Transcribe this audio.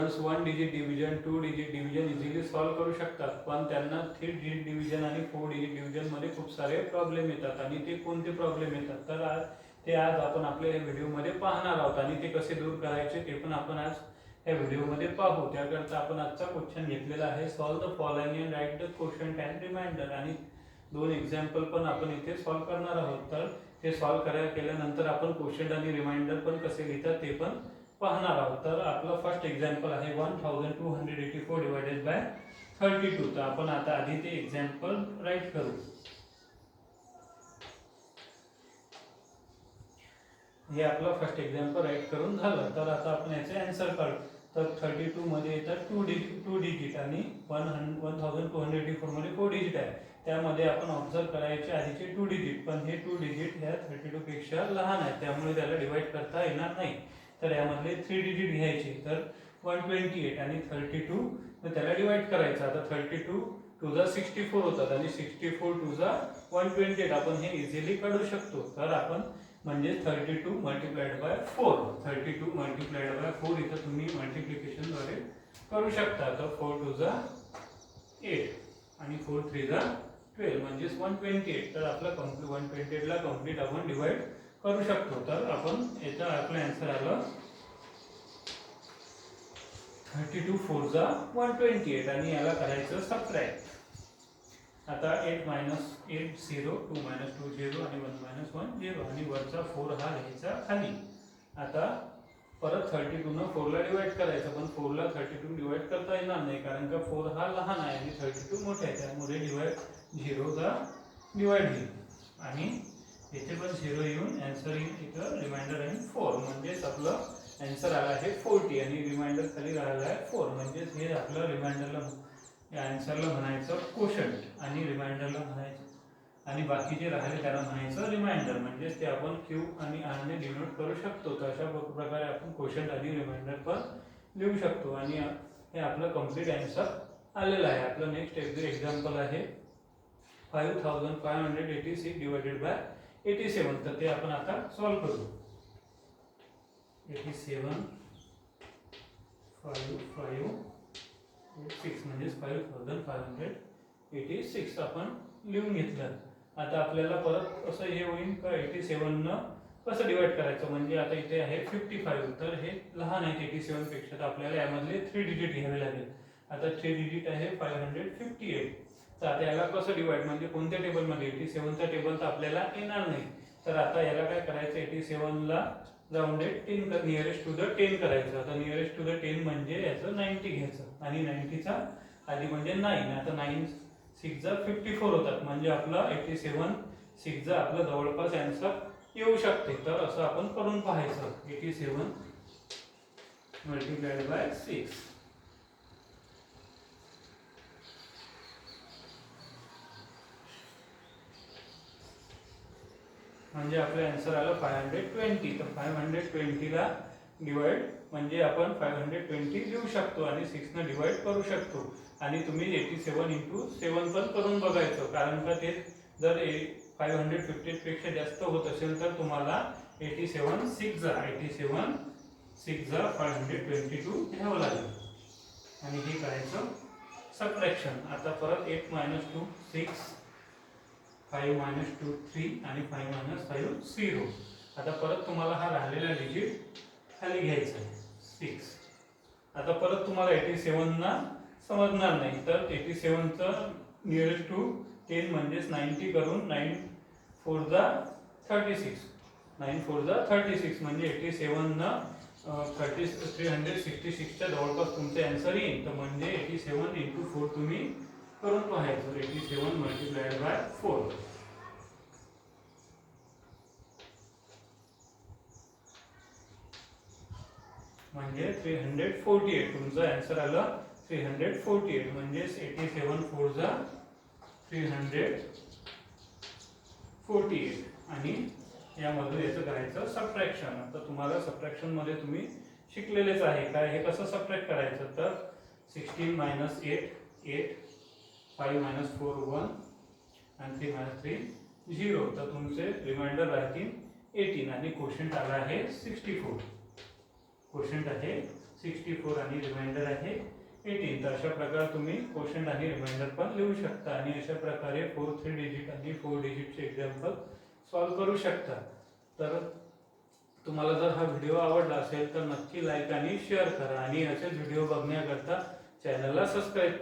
Students 1 digit division 2 digit division easily solve करू शकतात, पण त्यांना 3 डिजिट डिव्हिजन आणि 4 डिजिट डिव्हिजनमध्ये खूप सारे प्रॉब्लेम येतात. आणि ते कोणते प्रॉब्लेम येतात तर आज आपण आपल्या या व्हिडिओमध्ये पाहणार आहोत. आणि ते कसे दूर करायचे ते पण आपण आज या व्हिडिओमध्ये पाहू. त्याकरता आपण आजचा क्वेश्चन घेतलेला आहे, solve the following and write the question and reminder. आणि 2 एक्झाम्पल पण आपण इथे सॉल्व्ह करणार आहोत. तर ते सॉल्व्ह केल्यानंतर आपण क्वेश्चन आणि रिमाइंडर पण कसे लिहितात ते पण पाहणार आहोत. तर आपलं फर्स्ट एक्झाम्पल आहे 1284 डिवायडेड बाय 32. तर आपण आता आधी ते एक्झाम्पल राईट करू. हे आपलं फर्स्ट एक्झाम्पल राईट करून झालं. तर आता आपण याचे आन्सर काढू. तर 32 मध्ये येतात 2 डिजिट आणि 1284 मध्ये 4 डिजिट आहे. त्यामध्ये आपण ऑब्झर्व करायचे आधीचे 2 डिजिट, पण हे 2 डिजिट ह्या 32 पेक्षा लहान आहेत, त्यामुळे त्याला डिवाइड करता येणार नाही. तर यामधले 3 डिजिट घ्यायचे. तर 128 आणि 32 तर त्याला डिवाइड करायचं. आता 32 2 जा 64 होतात आणि 64 2 जा 128 आपण हे इझिली काढू शकतो. तर आपण म्हणजे 32 मल्टिप्लाइड बाय 4, 32 मल्टिप्लाइड बाय 4 इथं तुम्ही मल्टिप्लिकेशन द्वारे करू शकता. तर 4 2 जा 8 आणि 4 3 जा 12 म्हणजे 128. तर आपला 128 ला कंप्लीट आपण डिवाइड करू शकतो. तर आपण याचा आपला आन्सर आला 32 4 जा 128 आणि याला करायचं सबट्रॅक्ट. आता 8 minus 8 0, 2 minus 2 0 आणि 1 minus 1 0 आणि वरचा 4 हा घ्यायचा खाली. आता परत 32 न 4 ला डिवाइड करायचं, पण 4 ला 32 डिवाइड करता येणार नाही, कारण का 4 हा लहान आहे आणि 32 मोठा आहे, त्यामुळे डिवाइड 0 चा डिवाइड होईल आणि इथे पण 0 येऊन आन्सर येईल इथं रिमाइंडर आणि 4. म्हणजेच आपलं आन्सर आला आहे 40 आणि रिमाइंडर खाली राहिला आहे 4. म्हणजेच हे आपलं रिमाइंडरला या आन्सरला म्हणायचं क्वोशंट आणि रिमाइंडरला म्हणायचं आणि बाकी जे राहिले त्याला म्हणायचं रिमाइंडर. म्हणजेच ते आपण क्यू आणि आर ने डिनोट करू शकतो. तर अशा प्रकारे आपण क्वोशंट आणि रिमाइंडर पण लिहू शकतो आणि हे आपलं कंप्लीट आन्सर आलेलं आहे. आपलं नेक्स्ट एक्झाम्पल आहे 5586 डिवायडेड बाय 87. तर ते आपण आता सॉल्व्ह करू. 87 5 5 6 म्हणजे 5586 आपण लिहून घेतलं. आता आपल्याला परत असं हे होईल का 87 न कसं डिवाइड करायचं. म्हणजे आता इथे आहे 55, तर हे लहान आहे 87 पेक्षा, तर आपल्याला यामधले 3 डिजिट घ्यावे लागेल. आता 3 डिजिट आहे 558. तर आता याला कसं डिवाइड म्हणजे कोणत्या टेबलमध्ये, 87चा टेबल तर आपल्याला येणार नाही. तर आता याला काय करायचं, 87 ला राउंडेड 10 नियरेस्ट टू द 10 करायचं. आता नियरेस्ट टू द 10 म्हणजे याचं 90 घ्यायचं आणि 90चा आधी म्हणजे 9. आता 9 6 जा 54 होतात, म्हणजे आपला 87 6 जा आपलं जवळपास आन्सर येऊ शकते. तर असं आपण करून पाहायचं. 87 मल्टिप्लाइड बाय 6 म्हणजे आपलं आन्सर आलं 520. तर 520 ला डिवाइड म्हणजे आपण 520 लिहू शकतो आणि 6 ने डिवाइड करू शकतो. आणि तुम्ही 87 into 7 पण करून बघायचं, कारण का ते जर 550 पेक्षा जास्त होत असेल तर तुम्हाला 87 6 जा 522 घ्यावं लागेल आणि हे करायचं सबट्रॅक्शन. आता परत 8 minus 2 6, 5 minus 2 3 आणि 5 minus 5 0. आता परत तुम्हाला हा राहिलेला डिजिट खाली घ्यायचा आहे 6. आता परत तुम्हाला 87 ना समजणार नाही, तर 87 चा नियरेस्ट टू 10 म्हणजेच 90 करून 9 4 जा 36, 9 4 जा 36 म्हणजे 87 ना 366 च्या जवळपास तुमचे आन्सर येईल. तर म्हणजे 87 into 4 तुम्ही करून पाहायचं. 87 मल्टिप्लाइड बाय 4 म्हणजे 348. तुमचं आन्सर आलं 348. म्हणजे 87 4 जा 348 आणि यामधून याचं करायचं सबट्रॅक्शन. आता तुम्हाला सबट्रॅक्शन मध्ये तुम्ही शिकलेलेच आहे काय हे कसं सबट्रॅक्ट करायचं. तर 16 minus 8 8, 5 minus 4 1 आणि 3 minus 3 0. तर तुमचे रिमाइंडर राहतील 18 आणि क्वोशंट आला आहे 64. क्वोशंट आहे 64 आणि रिमाइंडर आहे 18. तर अशा प्रकारे तुम्ही क्वोशंट आणि रिमाइंडर पण लिहू शकता आणि अशा प्रकारे 4 3 डिजिट आणि 4 डिजिटचे एक्झाम्पल सॉल्व्ह करू शकता. तर तुम्हाला जर हा व्हिडिओ आवडला असेल तर नक्की लाईक आणि शेअर करा आणि असेच व्हिडिओ बघण्याकरता चॅनलला सबस्क्राईब